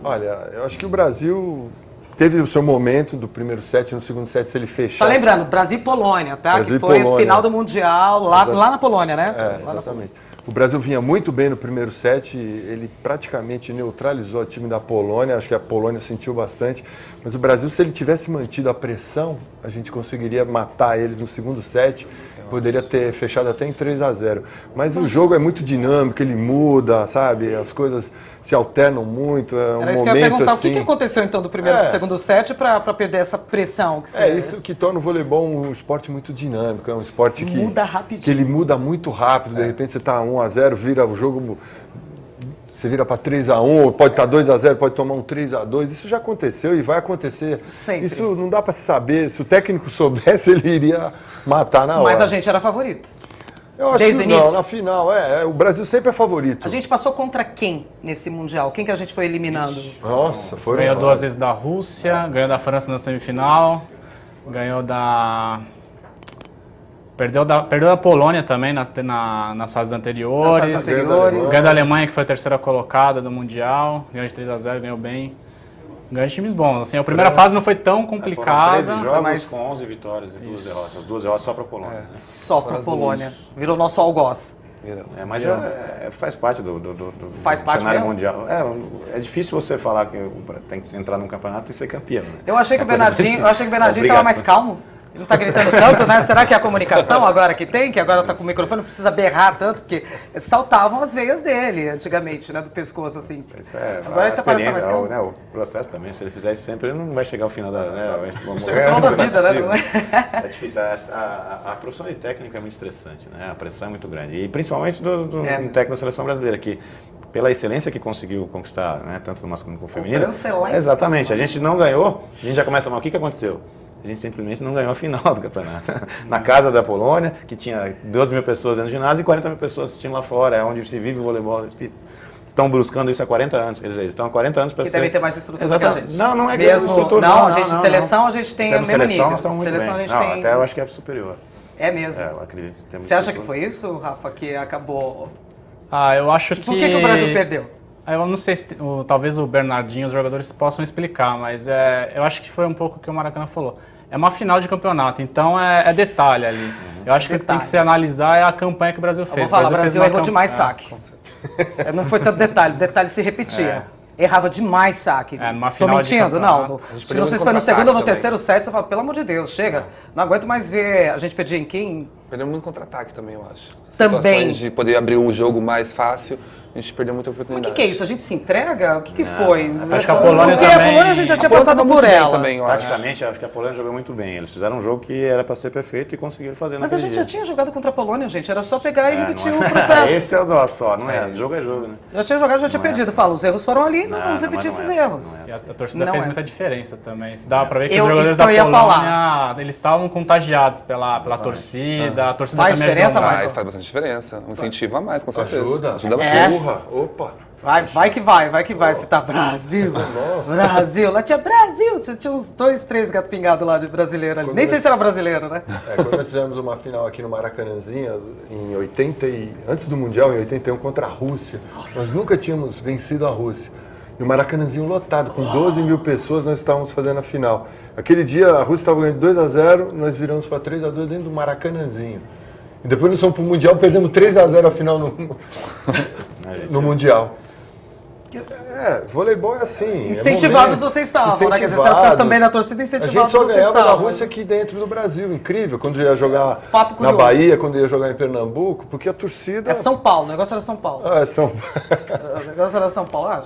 Olha, eu acho que o Brasil teve o seu momento do primeiro set, no segundo set se ele fechasse... Só lembrando, Brasil e Polônia, tá? Brasil que foi Polônia. Final do Mundial lá na Polônia, né? Exatamente. O Brasil vinha muito bem no primeiro set, ele praticamente neutralizou o time da Polônia, acho que a Polônia sentiu bastante, mas o Brasil, se ele tivesse mantido a pressão, a gente conseguiria matar eles no segundo set, poderia ter fechado até em 3-0. Mas o jogo é muito dinâmico, ele muda, sabe? As coisas se alternam muito, Era isso que eu ia perguntar, o que aconteceu então do primeiro para o segundo set para perder essa pressão? Isso que torna o voleibol um esporte muito dinâmico, é um esporte que muda rapidinho. Que ele muda muito rápido, de repente você está 1-0, vira o jogo... Você vira para 3-1, pode estar 2-0, pode tomar um 3-2. Isso já aconteceu e vai acontecer. Sempre. Isso não dá para saber. Se o técnico soubesse, ele iria matar na hora. Mas a gente era favorito. Eu acho Desde que o início? não, na final, o Brasil sempre é favorito. A gente passou contra quem nesse Mundial? Quem que a gente foi eliminando? Nossa, foram... Ganhou 2 vezes da Rússia, ganhou da França na semifinal, ganhou da... Perdeu da Polônia também nas fases anteriores. Ganhou da Alemanha, que foi a terceira colocada do Mundial. Ganhou de 3-0, ganhou bem. Ganhou de times bons. Assim, a primeira fase não foi tão complicada. Foram 13 jogos mas... com 11 vitórias e 2 derrotas. As 2 derrotas só para a Polônia. Né? Só para a Polônia. Virou nosso algoz. Mas faz parte do cenário mesmo? mundial. É difícil você falar que tem que entrar num campeonato e ser campeão. Né? Eu achei que o Bernardinho estava mais calmo. Ele não está gritando tanto, né? Será que é a comunicação agora que tem? Que agora está com o microfone, não precisa berrar tanto, porque saltavam as veias dele antigamente, né? Do pescoço, assim. Isso é agora ele está parecendo mais calmo. Né, o processo também, se ele fizer isso sempre, ele não vai chegar ao final da... Chega da vida, né? É difícil. A profissão de técnico é muito estressante, né? A pressão é muito grande. E principalmente do técnico da seleção brasileira, que pela excelência que conseguiu conquistar, né? Tanto no masculino como no feminino. Exatamente. A gente não ganhou, a gente já começa mal. O que aconteceu? A gente simplesmente não ganhou a final do campeonato. Na casa da Polônia, que tinha 12 mil pessoas dentro do ginásio e 40 mil pessoas assistindo lá fora, é onde se vive o voleibol. Estão buscando isso há 40 anos. Eles estão há 40 anos para ser... Que devem ter mais estrutura que a gente. Não é mesmo estrutura. Não, a gente de seleção, a gente tem o mesmo nível. Nós estamos muito seleção, bem. A gente tem... Até eu acho que é superior. É mesmo. Eu acredito. Você acha que foi isso, Rafa, que acabou... Eu acho que... Por que o Brasil perdeu? Eu não sei se talvez o Bernardinho, os jogadores possam explicar, mas eu acho que foi um pouco o que o Maracanã falou. É uma final de campeonato, então é detalhe ali. Eu acho que tem que se analisar é a campanha que o Brasil fez. Eu vou falar, o Brasil errou demais saque. Não foi tanto detalhe, o detalhe se repetia. Errava demais saque. Numa Tô final mentindo? Não. Não sei se foi no segundo ou no terceiro set, você fala, pelo amor de Deus, chega. Não aguento mais ver. A gente perdia em quem? Perdemos muito contra-ataque também, eu acho. Também. Situações de poder abrir o jogo mais fácil, a gente perdeu muita oportunidade. Mas o que é isso? A gente se entrega? O que foi? Acho que a Polônia Porque também... a Polônia a gente já tinha passado por ela. Também, Taticamente, acho que a Polônia jogou muito bem. Eles fizeram um jogo que era para ser perfeito e conseguiram fazer Mas a gente já tinha jogado contra a Polônia, gente. Era só pegar e repetir o é. processo. Esse é o nosso só, não é? Jogo é jogo, né? Já tinha jogado, já tinha perdido. Assim. Fala, os erros foram ali, não vamos repetir esses erros. E a torcida fez muita diferença também. Dá pra ver que os jogadores da Polônia, eles estavam contagiados pela torcida. A torcida faz também diferença, Faz bastante diferença. Um incentivo a mais, com certeza. Ajuda bastante. Opa! Vai que vai. Você tá Brasil. Nossa. Brasil. Lá tinha Brasil. Você tinha uns 2, 3 gato pingado lá de brasileiro ali. Nem sei se era brasileiro, né? Quando nós fizemos uma final aqui no Maracanãzinha, antes do Mundial, em 81, contra a Rússia. Nós nunca tínhamos vencido a Rússia. E o Maracanãzinho lotado, com 12 mil pessoas, nós estávamos fazendo a final. Aquele dia, a Rússia estava ganhando 2-0, nós viramos para 3-2 dentro do Maracanãzinho. E depois nós fomos para o Mundial, perdemos 3-0 a final no Mundial. Voleibol é assim. Incentivados vocês estavam, né? Quer dizer, você era por causa também da torcida, incentivados vocês estavam. A gente só ganhava da Rússia aqui dentro do Brasil, incrível. Quando ia jogar na Bahia, quando ia jogar em Pernambuco, porque a torcida... É São Paulo, o negócio era São Paulo. É São Paulo. O negócio era São Paulo.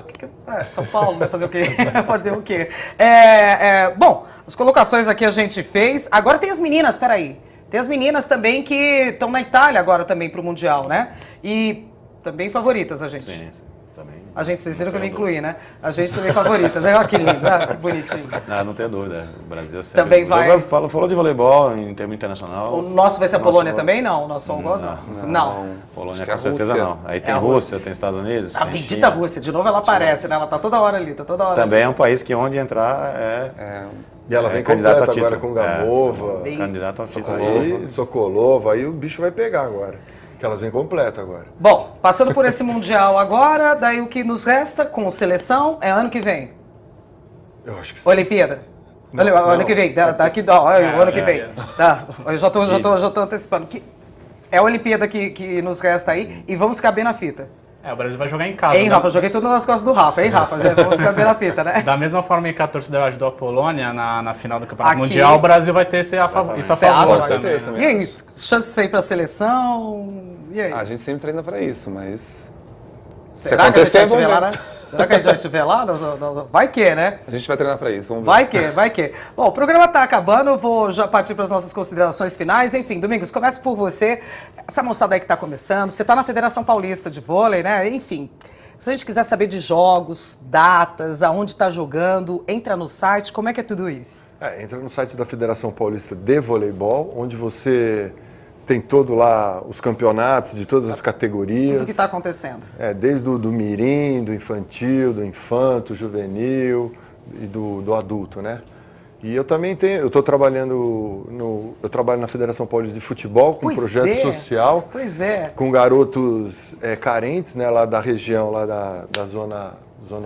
São Paulo, vai fazer o quê? Fazer o quê? Bom, as colocações aqui a gente fez. Agora tem as meninas, peraí. Tem as meninas também que estão na Itália agora também pro Mundial, né? E também favoritas a gente. Sim. Também. A gente, vocês viram que eu me incluí, né? A gente também favoritas, né? Olha que lindo, que bonitinho. Não tenho dúvida. O Brasil sempre... Também vai... Falou de voleibol em termo internacional. O nosso vai ser a Polônia também? Não, o nosso algoz não. Polônia com certeza não. Aí tem Rússia, tem Estados Unidos, a bendita Rússia, de novo ela aparece, né? Ela tá toda hora ali, Também é um país que onde entrar E ela vem candidata agora com Gamova. Candidata ao título. Sokolova, aí o bicho vai pegar agora. Que elas vêm completa agora. Bom, passando por esse Mundial agora, daí o que nos resta com seleção é ano que vem. Eu acho que sim. Olimpíada. Ano que vem, daqui, ano que vem. Eu já tô antecipando. É a Olimpíada que nos resta aí e vamos caber na fita. O Brasil vai jogar em casa. Hein, Rafa? Joguei tudo nas costas do Rafa, hein, Rafa? Já vamos caber na fita, né? Da mesma forma que a torcida ajudou a Polônia na final do Campeonato Mundial, o Brasil vai ter isso a favor também. E aí, chance de ir pra seleção? E aí? A gente sempre treina pra isso, mas... Será que a gente vai estiver lá, né? Será que a gente vai estiver lá? Vai que, né? A gente vai treinar pra isso, vamos ver. Vai que. Bom, o programa tá acabando, eu vou já partir para as nossas considerações finais. Enfim, Domingos, começo por você. Essa moçada aí que tá começando, você tá na Federação Paulista de Vôlei, né? Enfim, se a gente quiser saber de jogos, datas, aonde tá jogando, entra no site, como é que é tudo isso? Entra no site da Federação Paulista de Voleibol, onde você... Tem todo lá os campeonatos de todas as categorias. Tudo que está acontecendo. Desde do mirim, do infantil, do infanto, juvenil e do adulto, né? E eu também eu estou trabalhando eu trabalho na Federação Paulista de Futebol com um projeto social. Pois é. Com garotos carentes, né, lá da região lá da zona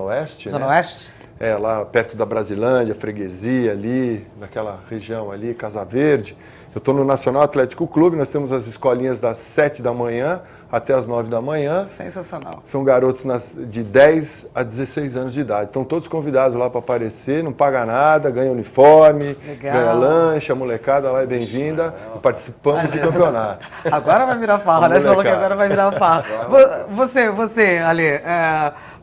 oeste. Zona Oeste? lá perto da Brasilândia, Freguesia ali, naquela região ali, Casa Verde. Eu estou no Nacional Atlético Clube, nós temos as escolinhas das 7 da manhã até as 9 da manhã. Sensacional. São garotos de 10 a 16 anos de idade. Estão todos convidados lá para aparecer, não paga nada, ganha uniforme, ganha lanche, a molecada lá é bem-vinda e participamos de campeonatos. Agora vai virar farra, né? Você falou que agora vai virar farra. Você, Ale,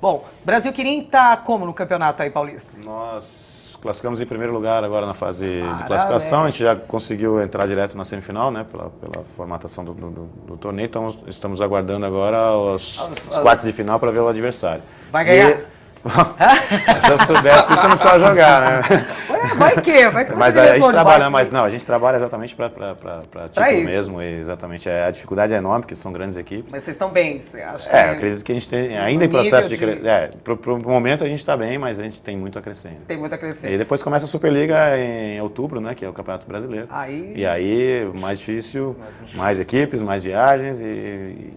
bom, o Brasil queria estar como no campeonato aí, paulista? Nós classificamos em primeiro lugar agora na fase de classificação. A gente já conseguiu entrar direto na semifinal, né? Pela formatação do torneio. Então, estamos aguardando agora os quartos de final para ver o adversário. Vai ganhar? Se eu soubesse isso, eu não precisava jogar, né? Ué, vai que mas a gente trabalha, mas não, a gente trabalha exatamente para título isso mesmo, e exatamente. A dificuldade é enorme, porque são grandes equipes. Mas vocês estão bem, você acha? Eu acredito que a gente tem ainda em processo de crescer. Pro momento a gente está bem, mas a gente tem muito a crescer ainda. Tem muito a crescer. E depois começa a Superliga em outubro, né, que é o Campeonato Brasileiro. E aí, mais difícil, mais equipes, mais viagens e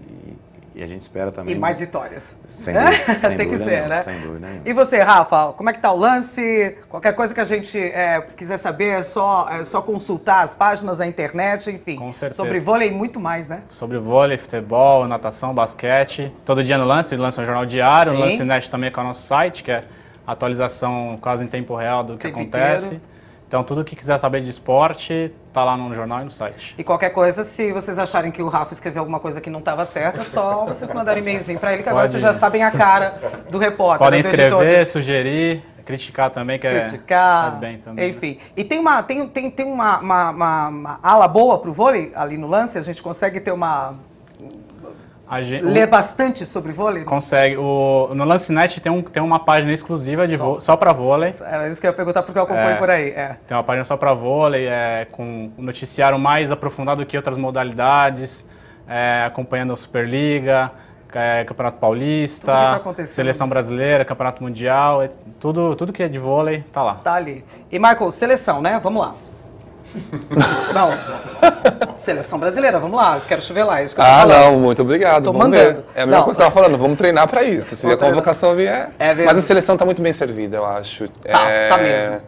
a gente espera também... E mais vitórias. Sem dúvida, sem tem dúvida que ser, nenhuma, né? sem dúvida nenhuma. E você, Rafa, como é que tá o lance? Qualquer coisa que a gente quiser saber é só consultar as páginas da internet, enfim. Com certeza. Sobre vôlei e muito mais, né? Sobre vôlei, futebol, natação, basquete. Todo dia no Lance, lança um jornal diário. Sim. No Lance Net também, que é o nosso site, que é atualização quase em tempo real do que acontece. Inteiro. Então, tudo que quiser saber de esporte, tá lá no jornal e no site. E qualquer coisa, se vocês acharem que o Rafa escreveu alguma coisa que não estava certa, é só vocês mandarem e-mailzinho para ele, que agora vocês já sabem a cara do repórter. Podem do escrever, editor. sugerir, criticar também, que criticar, faz bem também. Enfim. E tem uma ala boa pro vôlei ali no Lance? A gente consegue ter ler bastante sobre vôlei? Consegue. No Lancenet tem uma página exclusiva só para vôlei. Era isso que eu ia perguntar, porque eu acompanho por aí. Tem uma página só para vôlei, com um noticiário mais aprofundado que outras modalidades, acompanhando a Superliga, Campeonato Paulista, Seleção Brasileira, Campeonato Mundial, tudo que é de vôlei tá lá. Tá ali. E, Michael, seleção, né? Vamos lá. Não. Seleção brasileira, vamos lá, quero chuvelar, é isso que eu tô falando. Não, muito obrigado. Tô mandando. É a mesma coisa que eu estava falando, vamos treinar para isso. Se a convocação vier. Mas a seleção tá muito bem servida, eu acho. Tá mesmo.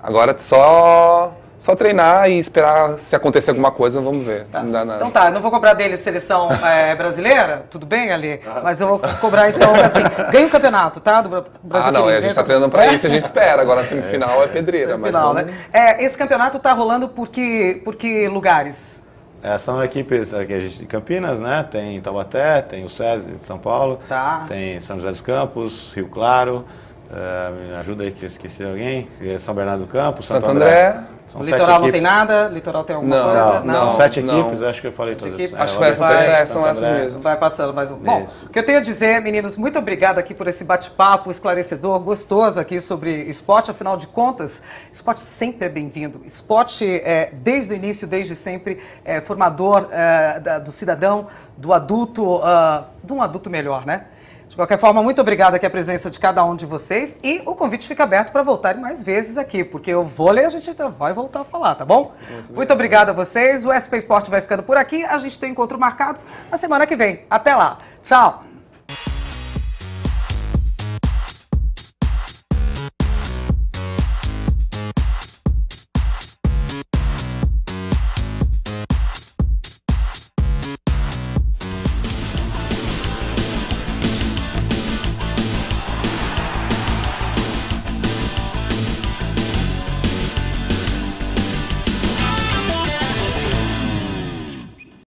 Agora só treinar e esperar se acontecer alguma coisa, vamos ver. Tá. Então tá, eu não vou cobrar dele seleção brasileira, tudo bem, Ali? Mas eu vou cobrar então, assim, ganha o campeonato, tá? Do Brasil. Não, a gente tá treinando pra isso, a gente espera. Agora a semifinal é pedreira. Semifinal, mas vamos... né? Esse campeonato tá rolando por que lugares? São equipes aqui de Campinas, né? Tem Taubaté, tem o SESI de São Paulo, tem São José dos Campos, Rio Claro, me ajuda aí que eu esqueci alguém, São Bernardo do Campo, Santo André. São Litoral não tem nada? Litoral tem alguma coisa? Não, são 7 equipes, acho que eu falei todas. Acho que são essas mesmo. Vai passando mais um. Bom, o que eu tenho a dizer, meninos, muito obrigado aqui por esse bate-papo esclarecedor, gostoso aqui sobre esporte. Afinal de contas, esporte sempre é bem-vindo. Esporte, desde o início, desde sempre, é formador do cidadão, do adulto, de um adulto melhor, né? De qualquer forma, muito obrigada aqui a presença de cada um de vocês e o convite fica aberto para voltarem mais vezes aqui, porque o vôlei a gente ainda vai voltar a falar, tá bom? Muito obrigada a vocês, o SP Esporte vai ficando por aqui, a gente tem encontro marcado na semana que vem. Até lá, tchau!